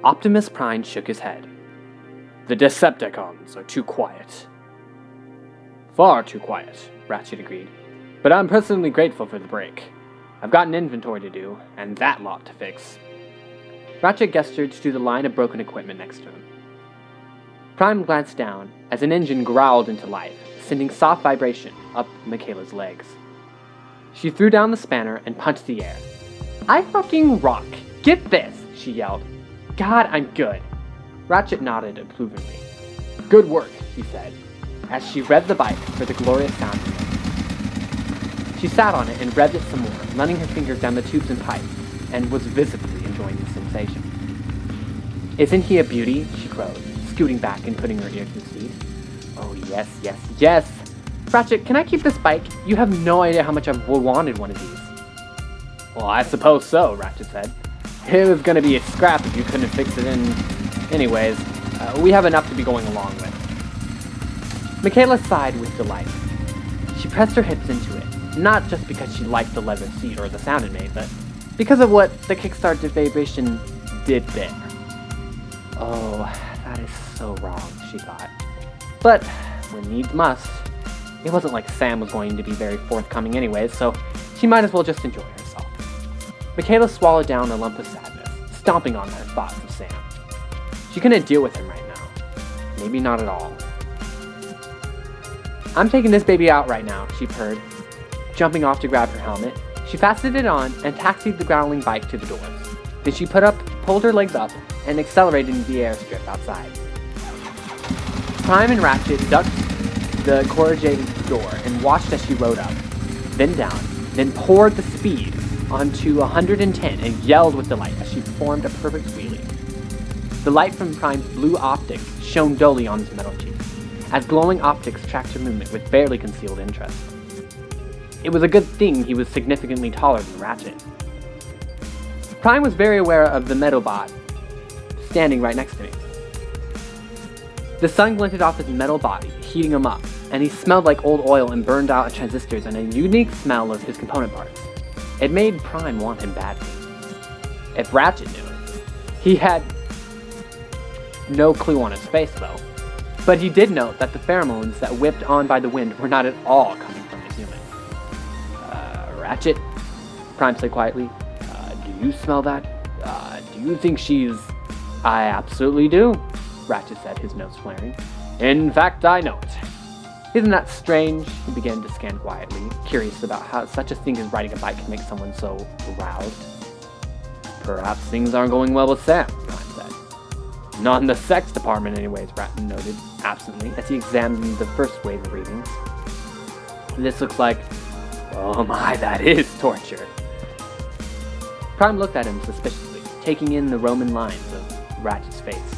Optimus Prime shook his head. The Decepticons are too quiet. Far too quiet, Ratchet agreed. But I'm personally grateful for the break. I've got an inventory to do, and that lot to fix. Ratchet gestured to the line of broken equipment next to him. Prime glanced down as an engine growled into life, sending soft vibration up Makaela's legs. She threw down the spanner and punched the air. I fucking rock! Get this! She yelled. God, I'm good. Ratchet nodded approvingly. Good work, he said, as she revved the bike for the glorious sound of it. She sat on it and revved it some more, running her fingers down the tubes and pipes, and was visibly enjoying the sensation. Isn't he a beauty? She crowed, scooting back and putting her ear to the seat. Oh, yes, yes, yes! Ratchet, can I keep this bike? You have no idea how much I've wanted one of these. Well, I suppose so, Ratchet said. It was gonna be a scrap if you couldn't fix it in... Anyways, we have enough to be going along with. Makaela sighed with delight. She pressed her hips into it, not just because she liked the leather seat or the sound it made, but because of what the kickstart vibration did there. Oh, that is so wrong, she thought. But, when needs must, it wasn't like Sam was going to be very forthcoming anyways, so she might as well just enjoy herself. Makaela swallowed down a lump of sadness, stomping on her thoughts of Sam. She couldn't deal with him right now. Maybe not at all. I'm taking this baby out right now, she purred. Jumping off to grab her helmet, she fastened it on and taxied the growling bike to the doors. Then she pulled her legs up, and accelerated into the airstrip outside. Prime and Ratchet ducked the corrugated door and watched as she rode up, then down, then poured the speed onto 110 and yelled with delight as she performed a perfect wheelie. The light from Prime's blue optics shone dully on his metal cheeks, as glowing optics tracked her movement with barely concealed interest. It was a good thing he was significantly taller than Ratchet. Prime was very aware of the Metalbot standing right next to me. The sun glinted off his metal body, heating him up, and he smelled like old oil and burned out transistors and a unique smell of his component parts. It made Prime want him badly. If Ratchet knew it. He had no clue on his face, though. But he did note that the pheromones that whipped on by the wind were not at all coming from the human. Ratchet? Prime said quietly. Do you smell that? Do you think she's... I absolutely do, Ratchet said, his nose flaring. In fact, I know it. Isn't that strange? He began to scan quietly, curious about how such a thing as riding a bike can make someone so aroused. Perhaps things aren't going well with Sam, Prime said. Not in the sex department anyways, Ratchet noted, absently, as he examined the first wave of readings. This looks like... Oh my, that is torture. Prime looked at him suspiciously, taking in the Roman lines of Ratchet's face.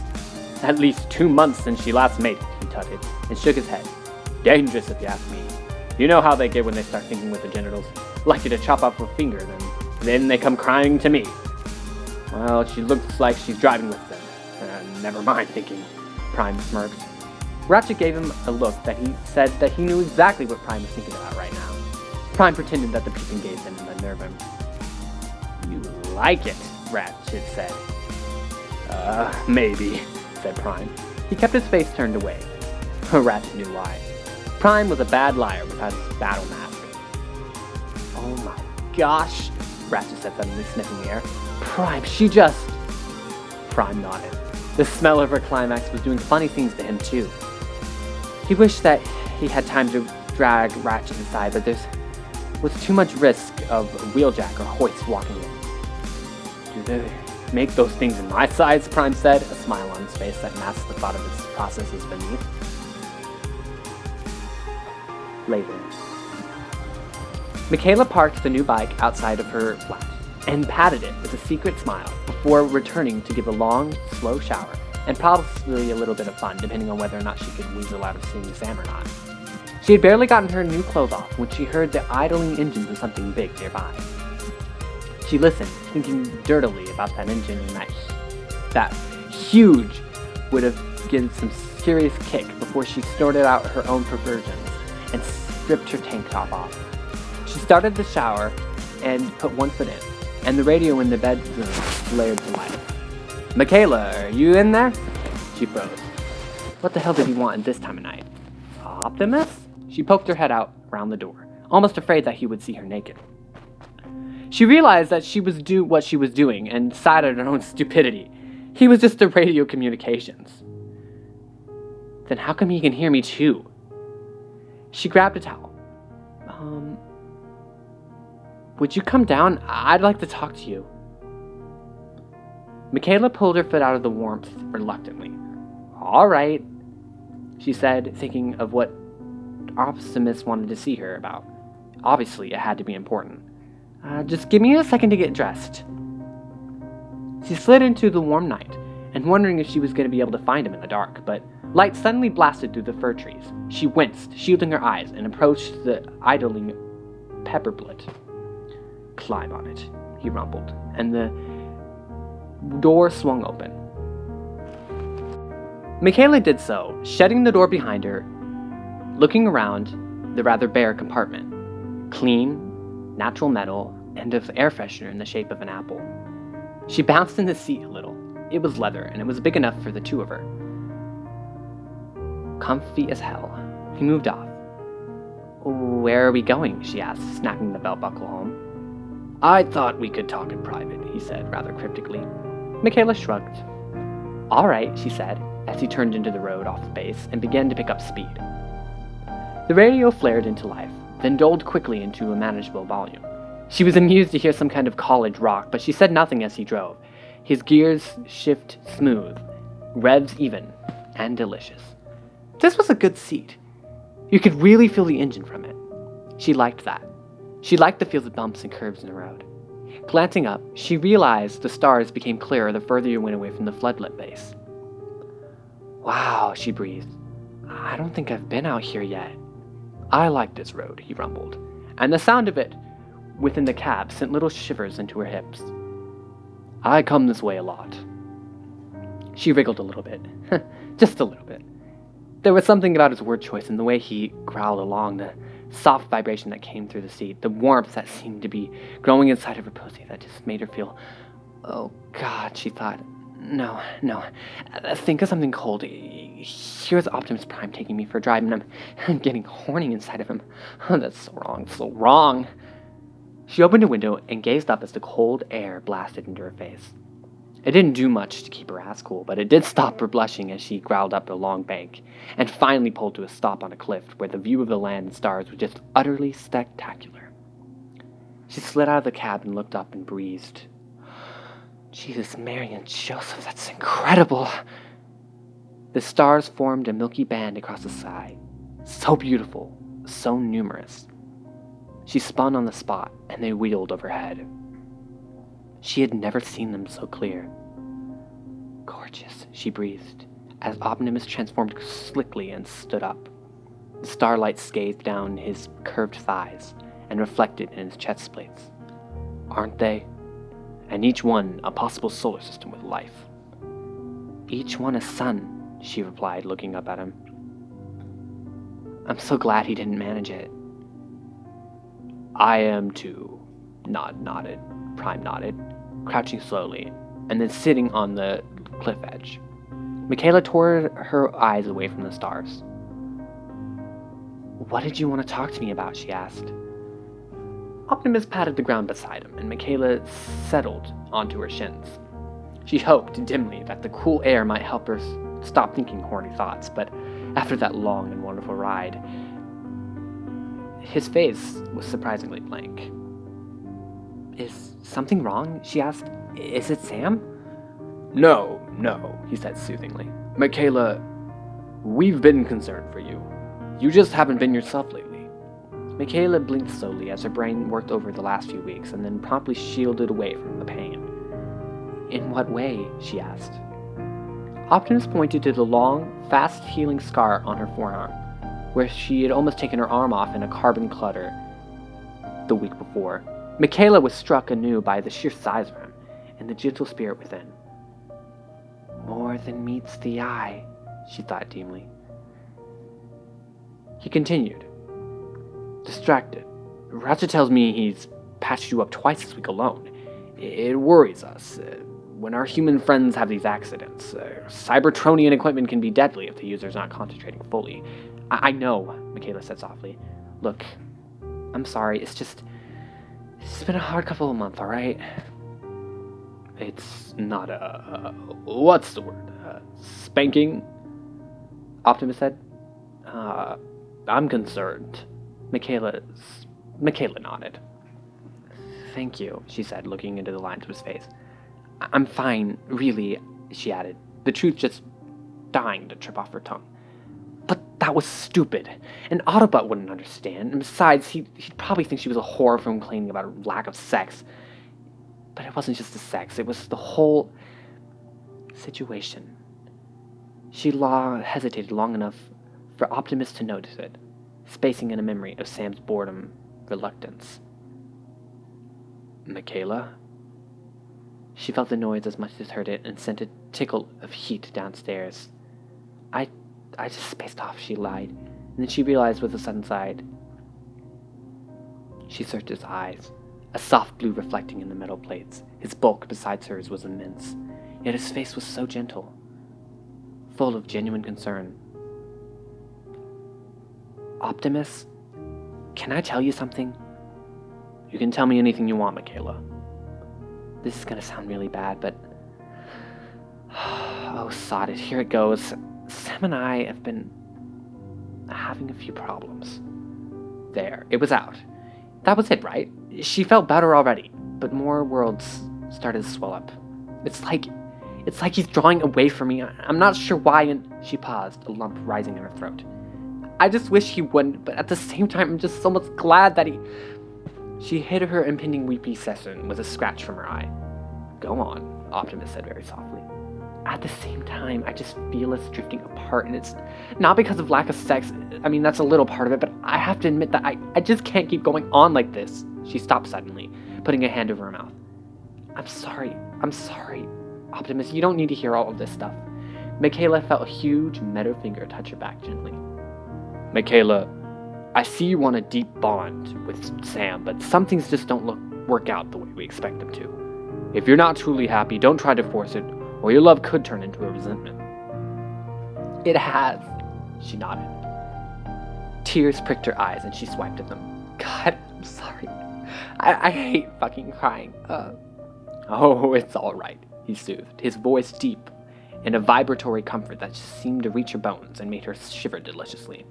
At least 2 months since she last mated, he tutted, and shook his head. Dangerous if you ask me. You know how they get when they start thinking with the genitals. Like you to chop off a finger, then they come crying to me. Well, she looks like she's driving with them. Never mind thinking, Prime smirked. Ratchet gave him a look that he said that he knew exactly what Prime was thinking about right now. Prime pretended that the peeping gaze didn't unnerve him. You like it, Ratchet said. Maybe, said Prime. He kept his face turned away. Ratchet knew why. Prime was a bad liar without his battle mask. Oh my gosh, Ratchet said suddenly, sniffing the air. Prime, she just... Prime nodded. The smell of her climax was doing funny things to him too. He wished that he had time to drag Ratchet inside, but there was too much risk of a wheeljack or hoist walking in. Do they make those things in my size? Prime said, a smile on his face that masked the thought of his processes beneath. Later. Makaela parked the new bike outside of her flat and patted it with a secret smile before returning to give a long, slow shower, and probably a little bit of fun depending on whether or not she could weasel out of seeing Sam or not. She had barely gotten her new clothes off when she heard the idling engines of something big nearby. She listened, thinking dirtily about that engine and that huge would have given some serious kick before she snorted out her own perversions and stripped her tank top off. She started the shower and put one foot in, and the radio in the bedroom flared to life. Makaela, are you in there? She froze. What the hell did he want at this time of night? Optimus? She poked her head out around the door, almost afraid that he would see her naked. She realized that she was what she was doing and sighed at her own stupidity. He was just the radio communications. Then how come he can hear me too? She grabbed a towel. Would you come down? I'd like to talk to you. Makaela pulled her foot out of the warmth reluctantly. All right, she said, thinking of what Optimus wanted to see her about. Obviously, it had to be important. Just give me a second to get dressed. She slid into the warm night, and wondering if she was going to be able to find him in the dark, but light suddenly blasted through the fir trees. She winced, shielding her eyes, and approached the idling pepperblit. Climb on it, he rumbled, and the door swung open. Makaela did so, shutting the door behind her, looking around the rather bare compartment. Clean, natural metal, and an air freshener in the shape of an apple. She bounced in the seat a little. It was leather, and it was big enough for the two of her. Comfy as hell. He moved off. Where are we going? She asked, snapping the belt buckle home. I thought we could talk in private, he said, rather cryptically. Makaela shrugged. All right, she said, as he turned into the road off the base and began to pick up speed. The radio flared into life, then dulled quickly into a manageable volume. She was amused to hear some kind of college rock, but she said nothing as he drove. His gears shift smooth, revs even, and delicious. This was a good seat. You could really feel the engine from it. She liked that. She liked the feel of bumps and curves in the road. Glancing up, she realized the stars became clearer the further you went away from the floodlit base. Wow, she breathed. I don't think I've been out here yet. I like this road, he rumbled, and the sound of it within the cab sent little shivers into her hips. I come this way a lot. She wriggled a little bit. Just a little bit. There was something about his word choice and the way he growled along, the soft vibration that came through the seat, the warmth that seemed to be growing inside of her pussy that just made her feel, oh God, she thought. No. Think of something cold. Here's Optimus Prime taking me for a drive, and I'm getting horny inside of him. Oh, that's so wrong. She opened a window and gazed up as the cold air blasted into her face. It didn't do much to keep her ass cool, but it did stop her blushing as she growled up a long bank, and finally pulled to a stop on a cliff where the view of the land and stars was just utterly spectacular. She slid out of the cab and looked up and breathed. Jesus, Mary, and Joseph, that's incredible! The stars formed a milky band across the sky, so beautiful, so numerous. She spun on the spot, and they wheeled overhead. She had never seen them so clear. Gorgeous, she breathed, as Optimus transformed slickly and stood up. The starlight scathed down his curved thighs and reflected in his chest plates. Aren't they? And each one a possible solar system with life. Each one a sun, she replied, looking up at him. I'm so glad he didn't manage it. I am too, Prime nodded, crouching slowly, and then sitting on the cliff edge. Makaela tore her eyes away from the stars. What did you want to talk to me about? She asked. Optimus patted the ground beside him, and Makaela settled onto her shins. She hoped dimly that the cool air might help her stop thinking horny thoughts, but after that long and wonderful ride, his face was surprisingly blank. Is something wrong? She asked. Is it Sam? No, he said soothingly. Makaela, we've been concerned for you. You just haven't been yourself lately. Makaela blinked slowly as her brain worked over the last few weeks and then promptly shielded away from the pain. In what way? She asked. Optimus pointed to the long, fast-healing scar on her forearm, where she had almost taken her arm off in a carbon clutter the week before. Makaela was struck anew by the sheer size of him and the gentle spirit within. More than meets the eye, she thought dimly. He continued. Distracted. Ratchet tells me he's patched you up twice this week alone. It worries us. when our human friends have these accidents. Cybertronian equipment can be deadly if the user's not concentrating fully. I know, Makaela said softly. Look, I'm sorry, it's been a hard couple of months, alright? It's not what's the word? Spanking? Optimus said. I'm concerned. Makaela nodded. Thank you, she said, looking into the lines of his face. I'm fine, really, she added, the truth just dying to trip off her tongue. But that was stupid. An Autobot wouldn't understand, and besides, he'd probably think she was a whore for complaining about her lack of sex. But it wasn't just the sex, it was the whole situation. She hesitated long enough for Optimus to notice it, spacing in a memory of Sam's boredom, reluctance. Makaela? She felt the noise as much as heard it and sent a tickle of heat downstairs. I just spaced off, she lied, and then she realized with a sudden sigh. She searched his eyes, a soft blue reflecting in the metal plates. His bulk beside hers was immense, yet his face was so gentle, full of genuine concern. Optimus, can I tell you something? You can tell me anything you want, Makaela. This is gonna sound really bad, but... Oh, sod it, here it goes. Sam and I have been having a few problems. There, it was out. That was it, right? She felt better already, but more worlds started to swell up. It's like he's drawing away from me. I'm not sure why, and she paused, a lump rising in her throat. I just wish he wouldn't, but at the same time, I'm just so much glad that he... She hid her impending weepy session with a scratch from her eye. Go on, Optimus said very softly. At the same time, I just feel us drifting apart, and it's not because of lack of sex. I mean, that's a little part of it, but I have to admit that I just can't keep going on like this. She stopped suddenly, putting a hand over her mouth. I'm sorry. Optimus, you don't need to hear all of this stuff. Makaela felt a huge metal finger touch her back gently. Makaela, I see you want a deep bond with Sam, but some things just don't work out the way we expect them to. If you're not truly happy, don't try to force it, or your love could turn into a resentment. It has, she nodded. Tears pricked her eyes and she swiped at them. God, I'm sorry. I hate fucking crying. Oh, it's alright, he soothed, his voice deep in a vibratory comfort that seemed to reach her bones and made her shiver deliciously.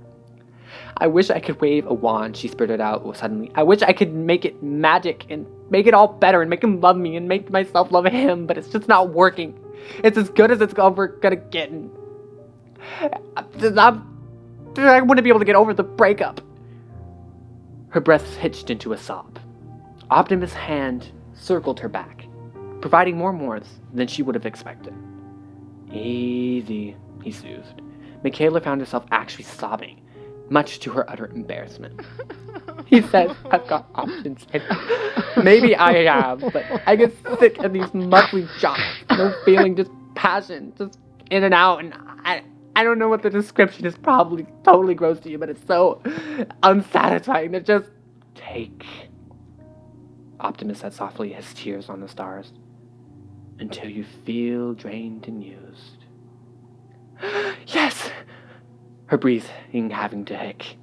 I wish I could wave a wand, she spurted out suddenly. I wish I could make it magic and make it all better and make him love me and make myself love him, but it's just not working. It's as good as it's ever gonna get. I wouldn't be able to get over the breakup. Her breath hitched into a sob. Optimus' hand circled her back, providing more warmth than she would have expected. Easy, he soothed. Makaela found herself actually sobbing, much to her utter embarrassment. He said, I've got options. Maybe I have, but I get sick of these monthly jobs. No feeling, just passion, just in and out, and I don't know what the description is, probably totally gross to you, but it's so unsatisfying to just take. Optimus said softly, his tears on the stars. Until you feel drained and used. Yes! Her breathing having to hick.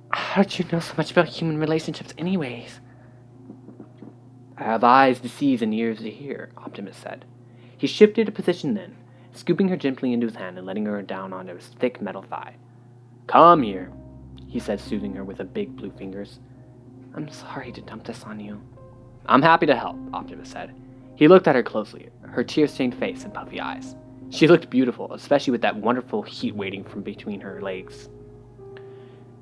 How did you know so much about human relationships anyways? I have eyes to see and ears to hear, Optimus said. He shifted a position then, scooping her gently into his hand and letting her down onto his thick metal thigh. Come here, he said, soothing her with a big blue fingers. I'm sorry to dump this on you. I'm happy to help, Optimus said. He looked at her closely, her tear-stained face and puffy eyes. She looked beautiful, especially with that wonderful heat waiting from between her legs.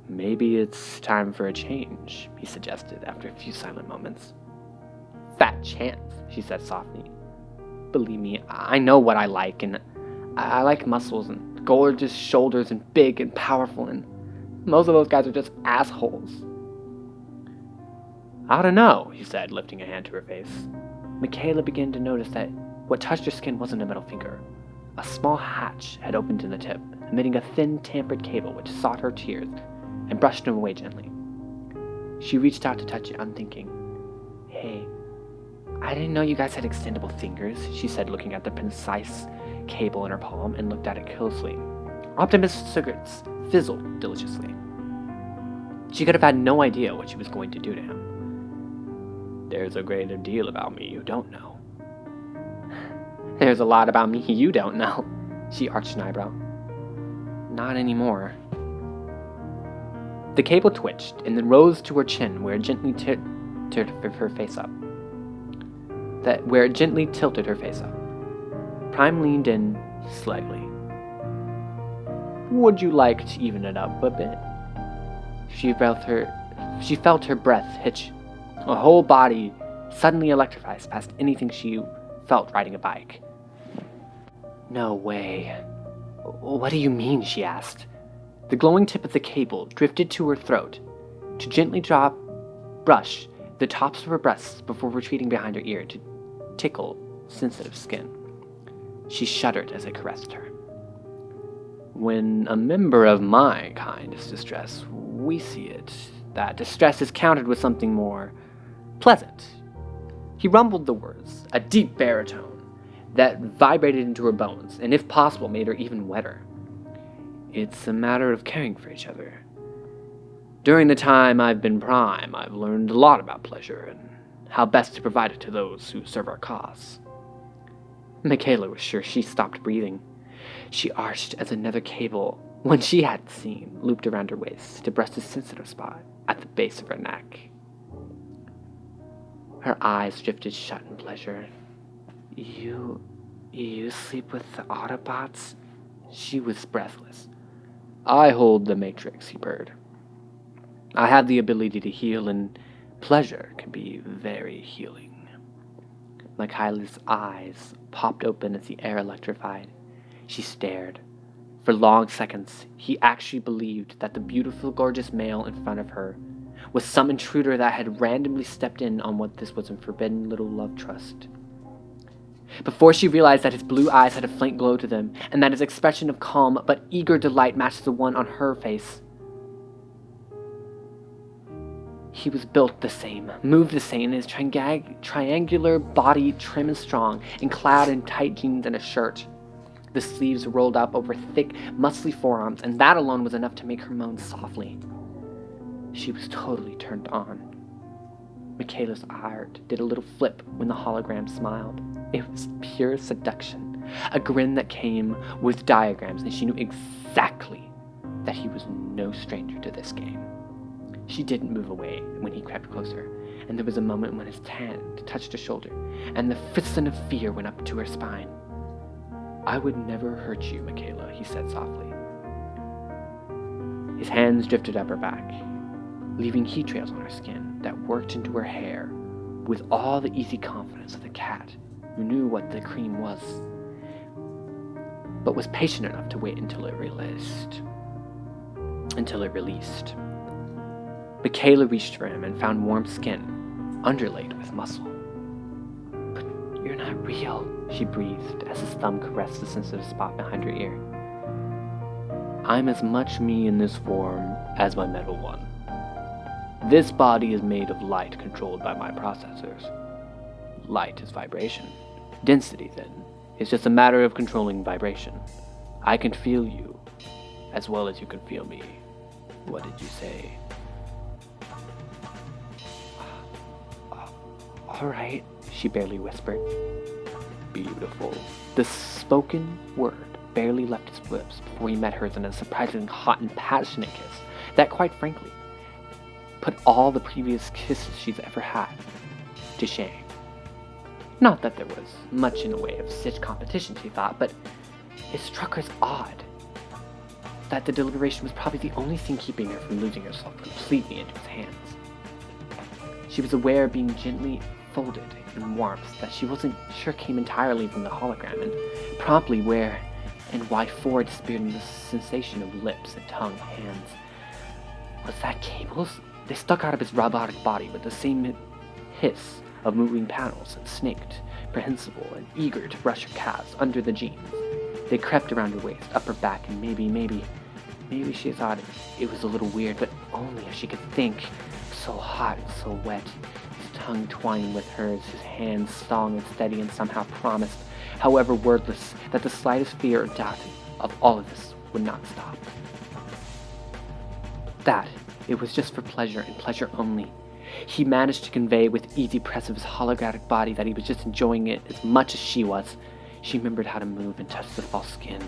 Maybe it's time for a change, he suggested after a few silent moments. Fat chance, she said softly. Believe me, I know what I like, and I like muscles and gorgeous shoulders and big and powerful, and most of those guys are just assholes. I don't know, he said, lifting a hand to her face. Makaela began to notice that what touched her skin wasn't a middle finger. A small hatch had opened in the tip, emitting a thin, tampered cable which sought her tears and brushed them away gently. She reached out to touch it, unthinking. Hey, I didn't know you guys had extendable fingers, she said, looking at the precise cable in her palm and looked at it closely. Optimus' cigarettes fizzled deliciously. She could have had no idea what she was going to do to him. There's a great deal about me you don't know. There's a lot about me you don't know, she arched an eyebrow. Not anymore. The cable twitched and then rose to her chin where it gently tilted her face up. Prime leaned in slightly. Would you like to even it up a bit? She felt her breath hitch. Her whole body suddenly electrifies past anything she felt riding a bike. No way. What do you mean? She asked. The glowing tip of the cable drifted to her throat to gently brush the tops of her breasts before retreating behind her ear to tickle sensitive skin. She shuddered as it caressed her. When a member of my kind is distressed, we see it. That distress is countered with something more pleasant. He rumbled the words, a deep baritone that vibrated into her bones, and if possible made her even wetter. It's a matter of caring for each other. During the time I've been Prime, I've learned a lot about pleasure and how best to provide it to those who serve our cause. Makaela was sure she stopped breathing. She arched as another cable, one she hadn't seen, looped around her waist to breast a sensitive spot at the base of her neck. Her eyes drifted shut in pleasure. You sleep with the Autobots? She was breathless. I hold the Matrix, he purred. I have the ability to heal, and pleasure can be very healing. Makaela's eyes popped open as the air electrified. She stared. For long seconds, he actually believed that the beautiful, gorgeous male in front of her was some intruder that had randomly stepped in on what this was a forbidden little love trust. Before she realized that his blue eyes had a faint glow to them, and that his expression of calm but eager delight matched the one on her face. He was built the same, moved the same, his triangular body trim and strong, and clad in tight jeans and a shirt. The sleeves rolled up over thick, muscly forearms, and that alone was enough to make her moan softly. She was totally turned on. Makaela's heart did a little flip when the hologram smiled. It was pure seduction, a grin that came with diagrams, and she knew exactly that he was no stranger to this game. She didn't move away when he crept closer, and there was a moment when his hand touched her shoulder, and the frisson of fear went up to her spine. I would never hurt you, Makaela, he said softly. His hands drifted up her back, leaving heat trails on her skin that worked into her hair with all the easy confidence of the cat who knew what the cream was, but was patient enough to wait until it released. Makaela reached for him and found warm skin, underlaid with muscle. But you're not real, she breathed as his thumb caressed the sensitive spot behind her ear. I'm as much me in this form as my metal one. This body is made of light controlled by my processors. Light is vibration. Density, then, is just a matter of controlling vibration. I can feel you, as well as you can feel me. What did you say? All right, she barely whispered. Beautiful. The spoken word barely left his lips before he met hers in a surprisingly hot and passionate kiss that, quite frankly, put all the previous kisses she's ever had to shame. Not that there was much in the way of such competition, she thought, but it struck her as odd that the deliberation was probably the only thing keeping her from losing herself completely into his hands. She was aware of being gently folded in warmth that she wasn't sure came entirely from the hologram, and promptly where and why Ford disappeared in the sensation of lips and tongue, hands. Was that cables? They stuck out of his robotic body with the same hiss of moving panels and snaked, prehensible and eager to brush her calves under the jeans. They crept around her waist, up her back, and maybe she thought it was a little weird, but only if she could think. So hot and so wet. His tongue twining with hers, his hands strong and steady, and somehow promised, however wordless, that the slightest fear or doubt of all of this would not stop. That it was just for pleasure and pleasure only. He managed to convey with easy press of his holographic body that he was just enjoying it as much as she was. She remembered how to move and touch the false skin,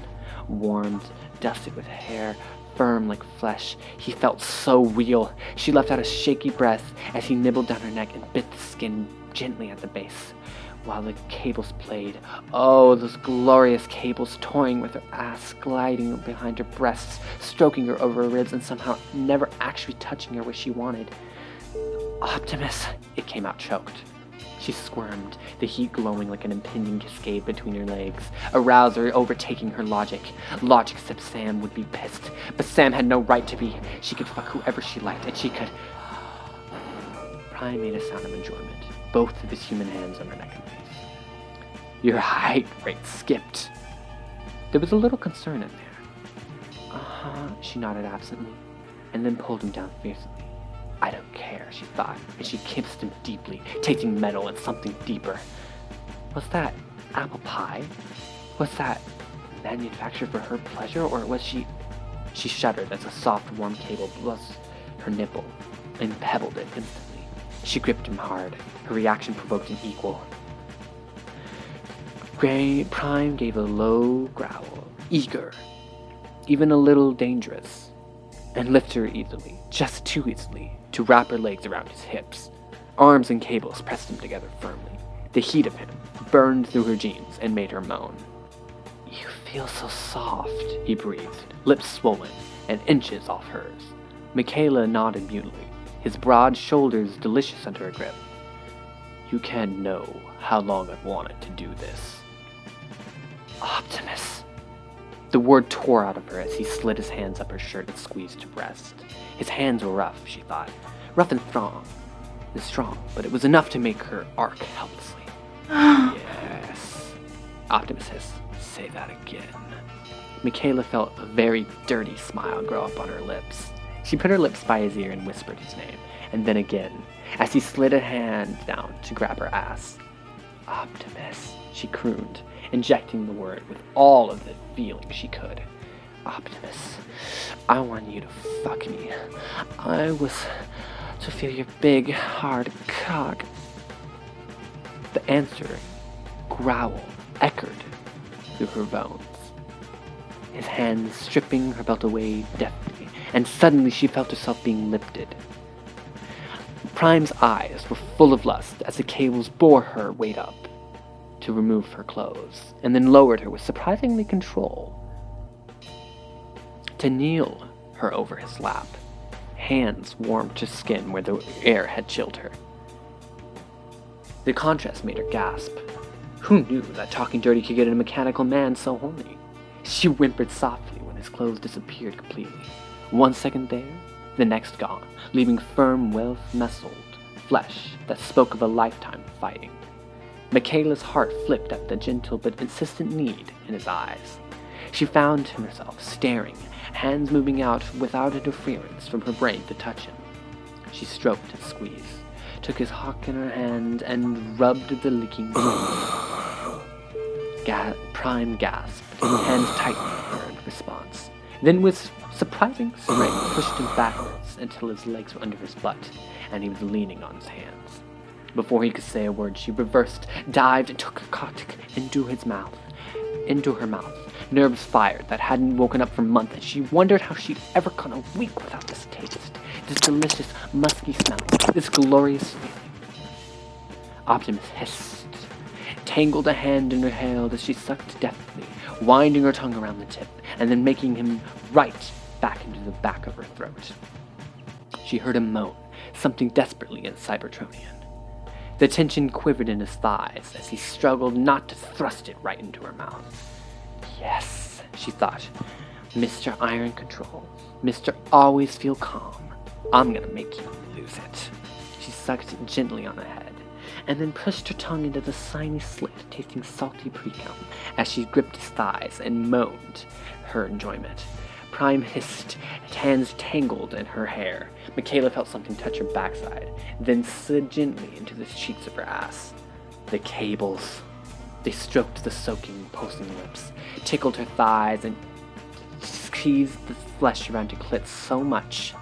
warmed, dusted with hair, firm like flesh. He felt so real. She let out a shaky breath as he nibbled down her neck and bit the skin gently at the base, while the cables played. Oh, those glorious cables, toying with her ass, gliding behind her breasts, stroking her over her ribs, and somehow never actually touching her where she wanted. Optimus! It came out choked. She squirmed, the heat glowing like an impending cascade between her legs, arouser overtaking her logic. Logic said Sam would be pissed, but Sam had no right to be. She could fuck whoever she liked, and she could... Prime made a sound of enjoyment, both of his human hands on her neck and face. Your height rate skipped. There was a little concern in there. Uh-huh, she nodded absently, and then pulled him down fiercely. I don't care, she thought, and she kissed him deeply, tasting metal and something deeper. Was that apple pie? Was that manufactured for her pleasure, or was she... She shuddered as a soft, warm cable buzzed her nipple and pebbled it instantly. She gripped him hard. Her reaction provoked an equal. Prime gave a low growl, eager, even a little dangerous, and lifted her easily, just too easily, to wrap her legs around his hips. Arms and cables pressed him together firmly. The heat of him burned through her jeans and made her moan. You feel so soft, he breathed, lips swollen and inches off hers. Makaela nodded mutely, his broad shoulders delicious under her grip. You can't know how long I've wanted to do this. Optimus. The word tore out of her as he slid his hands up her shirt and squeezed her breast. His hands were rough, she thought. Rough and strong, but it was enough to make her arc helplessly. Yes. Optimus hissed. Say that again. Makaela felt a very dirty smile grow up on her lips. She put her lips by his ear and whispered his name, and then again, as he slid a hand down to grab her ass. Optimus, she crooned, injecting the word with all of the feeling she could. Optimus, I want you to fuck me. I was to feel your big, hard cock. The answer, growl, echoed through her bones. His hands stripping her belt away deftly, and suddenly she felt herself being lifted. Prime's eyes were full of lust as the cables bore her weight up to remove her clothes, and then lowered her with surprisingly control to kneel her over his lap. Hands warmed her skin where the air had chilled her. The contrast made her gasp. Who knew that talking dirty could get a mechanical man so horny? She whimpered softly when his clothes disappeared completely. 1 second there, the next gone, leaving firm, well-muscled flesh that spoke of a lifetime of fighting. Makaela's heart flipped at the gentle but insistent need in his eyes. She found herself staring, hands moving out without interference from her brain to touch him. She stroked and squeezed, took his hock in her hand, and rubbed the leaking Prime gasped, his hands tightened her in response. Then with surprising strength pushed him backwards until his legs were under his butt, and he was leaning on his hands. Before he could say a word, she reversed, dived, and took her cock into her mouth. Nerves fired that hadn't woken up for months, and she wondered how she'd ever gone a week without this taste, this delicious, musky smell, this glorious feeling. Optimus hissed, tangled a hand in her hair as she sucked deftly, winding her tongue around the tip, and then making him right back into the back of her throat. She heard him moan, something desperately Cybertronian. The tension quivered in his thighs as he struggled not to thrust it right into her mouth. Yes, she thought. Mr. Iron Control. Mr. Always Feel Calm. I'm gonna make you lose it. She sucked gently on the head, and then pushed her tongue into the slimy slit, tasting salty pre-cum, as she gripped his thighs and moaned her enjoyment. Prime hissed, hands tangled in her hair. Makaela felt something touch her backside, then slid gently into the cheeks of her ass. The cables. They stroked the soaking, pulsing lips, tickled her thighs, and squeezed the flesh around her clit so much,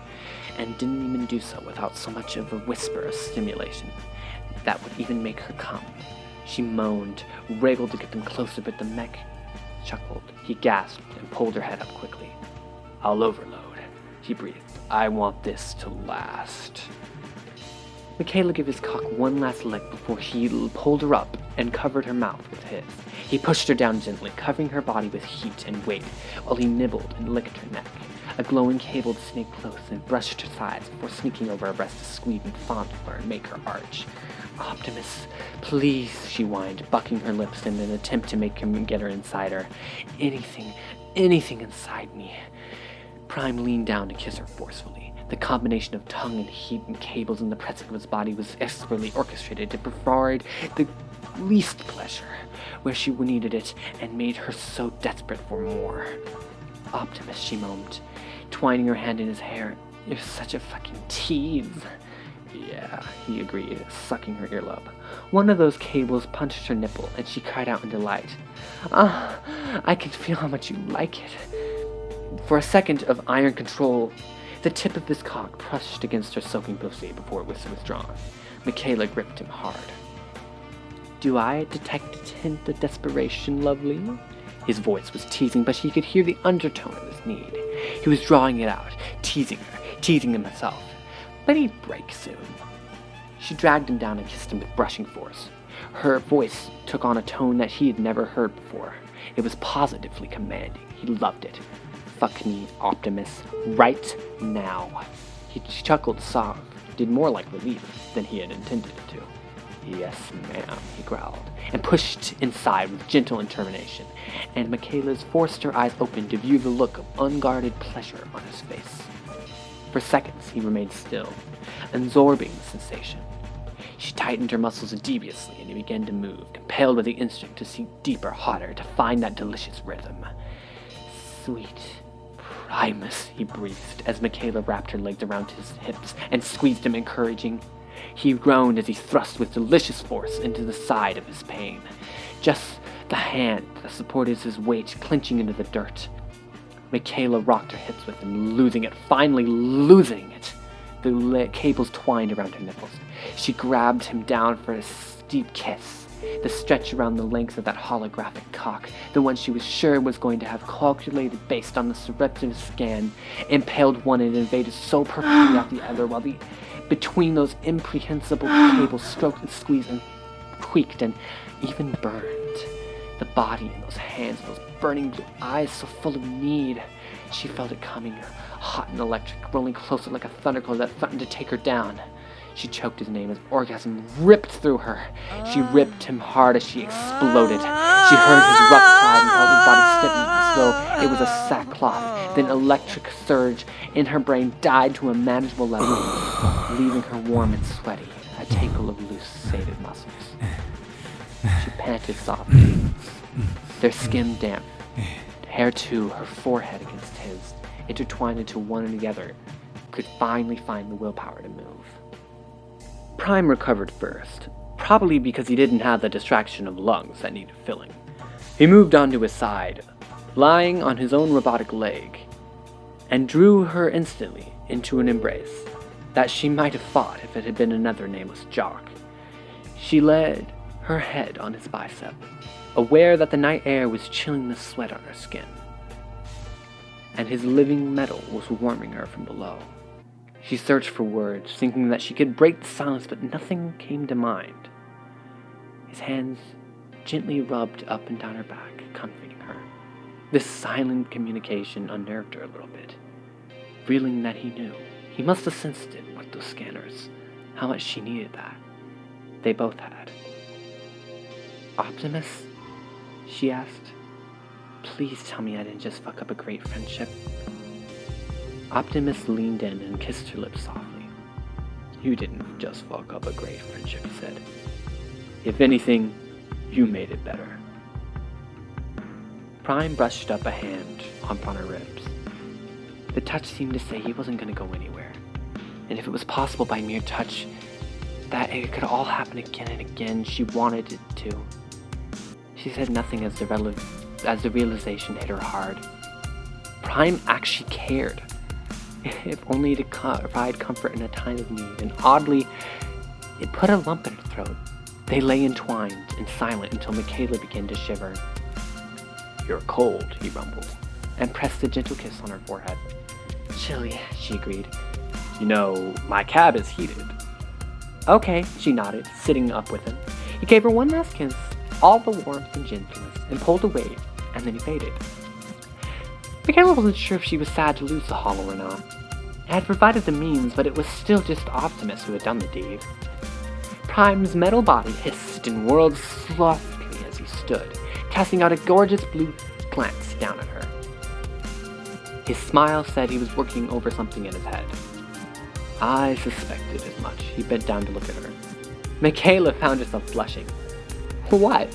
and didn't even do so without so much of a whisper of stimulation that would even make her come. She moaned, wriggled to get them closer, but the mech chuckled. He gasped and pulled her head up quickly. "I'll overload," he breathed. "I want this to last." Makaela gave his cock one last lick before he pulled her up and covered her mouth with his. He pushed her down gently, covering her body with heat and weight, while he nibbled and licked her neck. A glowing cable snaked close and brushed her thighs before sneaking over her breast to squeeze and fondle her and make her arch. "Optimus, please," she whined, bucking her lips in an attempt to make him get her inside her. Anything inside me." Prime leaned down to kiss her forcefully. The combination of tongue and heat and cables in the pressing of his body was expertly orchestrated to provide the least pleasure where she needed it and made her so desperate for more. "Optimus," she moaned, twining her hand in his hair. "You're such a fucking tease." "Yeah," he agreed, sucking her earlobe. One of those cables punched her nipple, and she cried out in delight. "Ah, I can feel how much you like it." For a second of iron control, the tip of his cock brushed against her soaking pussy before it was withdrawn. Makaela gripped him hard. "Do I detect a hint of desperation, lovely?" His voice was teasing, but she could hear the undertone of his need. He was drawing it out, teasing her, teasing himself. But he'd break soon. She dragged him down and kissed him with brushing force. Her voice took on a tone that he had never heard before. It was positively commanding. He loved it. "Fuck me, Optimus, right now." He chuckled soft, did more like relief than he had intended it to. "Yes, ma'am," he growled, and pushed inside with gentle determination, and Makaela's forced her eyes open to view the look of unguarded pleasure on his face. For seconds he remained still, absorbing the sensation. She tightened her muscles deviously, and he began to move, compelled by the instinct to seek deeper, hotter, to find that delicious rhythm. "Sweet Primus," he breathed, as Makaela wrapped her legs around his hips and squeezed him, encouraging. He groaned as he thrust with delicious force into the side of his pain, just the hand that supported his weight clenching into the dirt. Makaela rocked her hips with him, finally losing it. The cables twined around her nipples. She grabbed him down for a steep kiss, the stretch around the length of that holographic cock, the one she was sure was going to have calculated based on the surreptitious scan, impaled one and invaded so perfectly off the other, while between those imprehensible cables stroked and squeezed and tweaked and even burned. The body in those hands, those burning blue eyes so full of need. She felt it coming, hot and electric, rolling closer like a thundercloud that threatened to take her down. She choked his name as orgasm ripped through her. She ripped him hard as she exploded. She heard his rough cry and felt his body stiffen as though it was a sackcloth. Then electric surge in her brain died to a manageable level, leaving her warm and sweaty, a tangle of loose, sated muscles. She panted softly, their skin damp, hair too, her forehead against his, intertwined into one together, could finally find the willpower to move. Prime recovered first, probably because he didn't have the distraction of lungs that needed filling. He moved onto his side, lying on his own robotic leg, and drew her instantly into an embrace that she might have fought if it had been another nameless jock. She laid her head on his bicep, aware that the night air was chilling the sweat on her skin, and his living metal was warming her from below. She searched for words, thinking that she could break the silence, but nothing came to mind. His hands gently rubbed up and down her back, comforting her. This silent communication unnerved her a little bit, feeling that he knew. He must have sensed it with those scanners, how much she needed that. They both had. "Optimus?" she asked. "Please tell me I didn't just fuck up a great friendship." Optimus leaned in and kissed her lips softly. "You didn't just fuck up a great friendship," he said. "If anything, you made it better." Prime brushed up a hand upon her ribs. The touch seemed to say he wasn't going to go anywhere. And if it was possible by mere touch, that it could all happen again and again, she wanted it to. She said nothing as the realization hit her hard. Prime actually cared, if only to provide comfort in a time of need, and oddly, it put a lump in her throat. They lay entwined and silent until Makaela began to shiver. "You're cold," he rumbled, and pressed a gentle kiss on her forehead. "Chilly," she agreed. "You know, my cab is heated." "Okay," she nodded, sitting up with him. He gave her one last kiss, all the warmth and gentleness, and pulled away, and then he faded. Makaela wasn't sure if she was sad to lose the hollow or not. It had provided the means, but it was still just Optimus who had done the deed. Prime's metal body hissed and whirled softly as he stood, casting out a gorgeous blue glance down at her. His smile said he was working over something in his head. I suspected as much. He bent down to look at her. Makaela found herself blushing. What?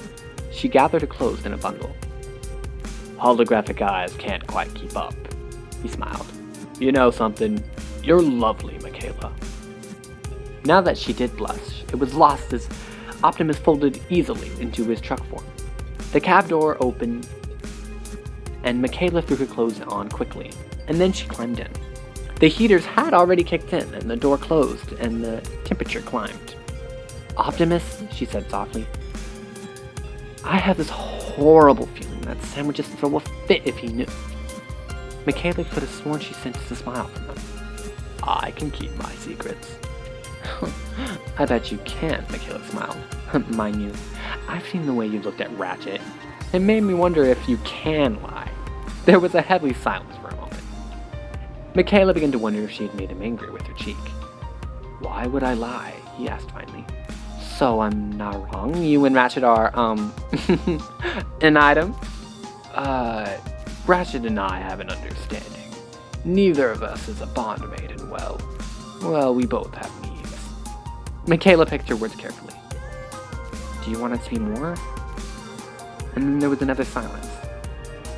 She gathered her clothes in a bundle. Holographic eyes can't quite keep up. He smiled. You know something? You're lovely, Makaela. Now that she did blush, it was lost as Optimus folded easily into his truck form. The cab door opened, and Makaela threw her clothes on quickly, and then she climbed in. The heaters had already kicked in, and the door closed, and the temperature climbed. Optimus, she said softly, I have this horrible feeling that Sam would just throw a fit if he knew. Makaela could have sworn she sensed a smile from him. I can keep my secrets. I bet you can, Makaela smiled. Mind you, I've seen the way you looked at Ratchet. It made me wonder if you can lie. There was a heavy silence for a moment. Makaela began to wonder if she had made him angry with her cheek. Why would I lie? He asked finally. So I'm not wrong? You and Ratchet are, an item? Ratchet and I have an understanding. Neither of us is a bondmaid, and well, we both have needs. Makaela picked her words carefully. Do you want it to be more? And then there was another silence.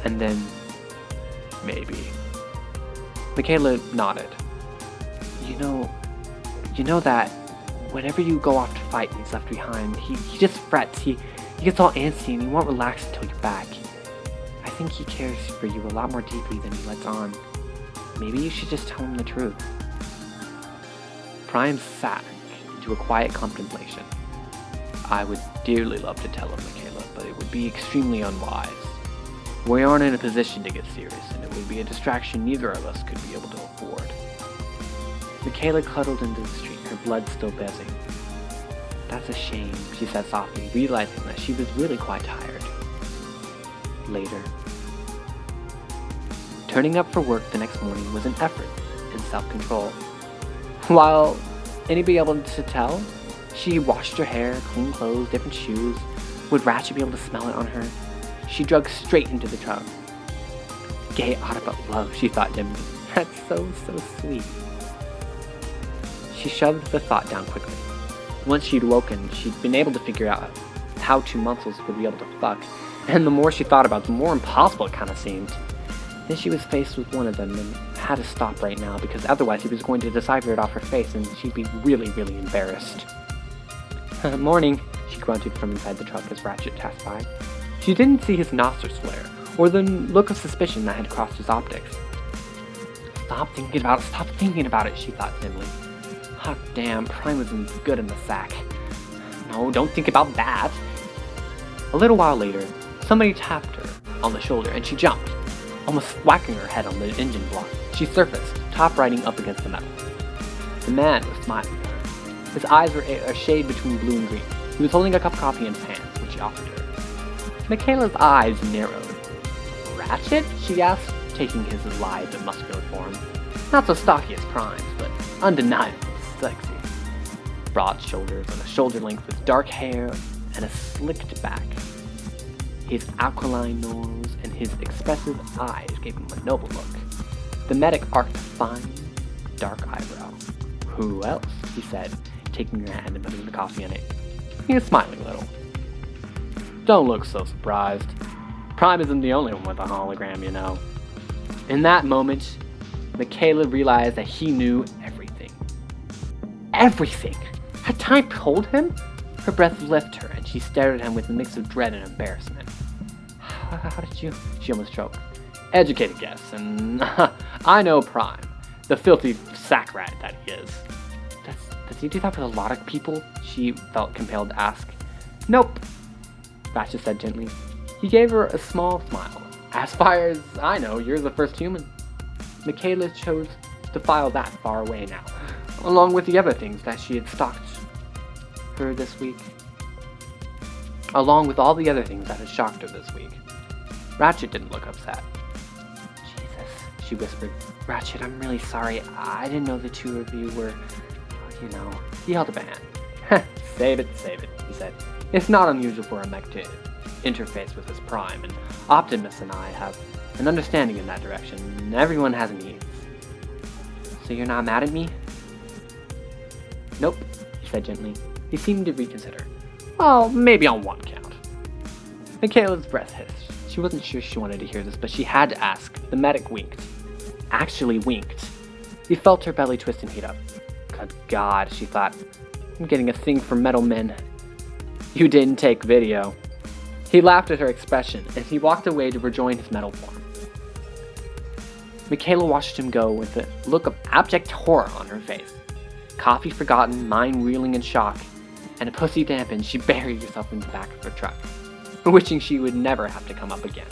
And then, maybe. Makaela nodded. You know that whenever you go off to fight and he's left behind, he just frets, he gets all antsy and he won't relax until you're back. I think he cares for you a lot more deeply than he lets on. Maybe you should just tell him the truth. Prime sank into a quiet contemplation. I would dearly love to tell him, Makaela, but it would be extremely unwise. We aren't in a position to get serious, and it would be a distraction neither of us could be able to afford. Makaela cuddled into the street, her blood still buzzing. That's a shame, she said softly, realizing that she was really quite tired. Later. Turning up for work the next morning was an effort in self-control. While anybody able to tell, she washed her hair, clean clothes, different shoes. Would Ratchet be able to smell it on her? She drug straight into the truck. Gay Autobot love, she thought dimly. That's so sweet. She shoved the thought down quickly. Once she'd woken, she'd been able to figure out how two muscles would be able to fuck, and the more she thought about it, the more impossible it kind of seemed. Then she was faced with one of them and had to stop right now because otherwise he was going to decipher it off her face and she'd be really, really embarrassed. Morning, she grunted from inside the truck as Ratchet passed by. She didn't see his nostrils flare, or the look of suspicion that had crossed his optics. Stop thinking about it, she thought dimly. Hot damn, Prime was good in the sack. No, don't think about that. A little while later, somebody tapped her on the shoulder and she jumped, almost whacking her head on the engine block. She surfaced, top riding up against the metal. The man was smiling at her. His eyes were a shade between blue and green. He was holding a cup of coffee in his hands, which he offered her. Michaela's eyes narrowed. Ratchet? She asked, taking his lithe and muscular form. Not so stocky as Prime's, but undeniably sexy. Broad shoulders and a shoulder length with dark hair and a slicked back. His aquiline nose and his expressive eyes gave him a noble look. The medic arched a fine, dark eyebrow. Who else? He said, taking her hand and putting the coffee in it. He was smiling a little. Don't look so surprised. Prime isn't the only one with a hologram, you know. In that moment, Makaela realized that he knew everything. Everything! Had time told him? Her breath left her, and she stared at him with a mix of dread and embarrassment. How did you? She almost choked. Educated guess, and I know Prime, the filthy sack rat that he is. Does he do that with a lot of people? She felt compelled to ask. Nope, Ratchet said gently. He gave her a small smile. As far as I know, you're the first human. Makaela chose to file that far away now, along with the other things that she had stalked her this week. Along with all the other things that had shocked her this week. Ratchet didn't look upset. Jesus, she whispered. Ratchet, I'm really sorry. I didn't know the two of you were, you know. He held up a hand. Save it, he said. It's not unusual for a mech to interface with his prime, and Optimus and I have an understanding in that direction, and everyone has needs. So you're not mad at me? Nope, he said gently. He seemed to reconsider. Well, maybe on one count. Makaela's breath hissed. She wasn't sure she wanted to hear this, but she had to ask. The medic winked. Actually winked. He felt her belly twist and heat up. Good God, she thought. I'm getting a thing for metal men. You didn't take video. He laughed at her expression, and he walked away to rejoin his metal form. Makaela watched him go with a look of abject horror on her face. Coffee forgotten, mind reeling in shock, and a pussy dampened, she buried herself in the back of her truck, wishing she would never have to come up again.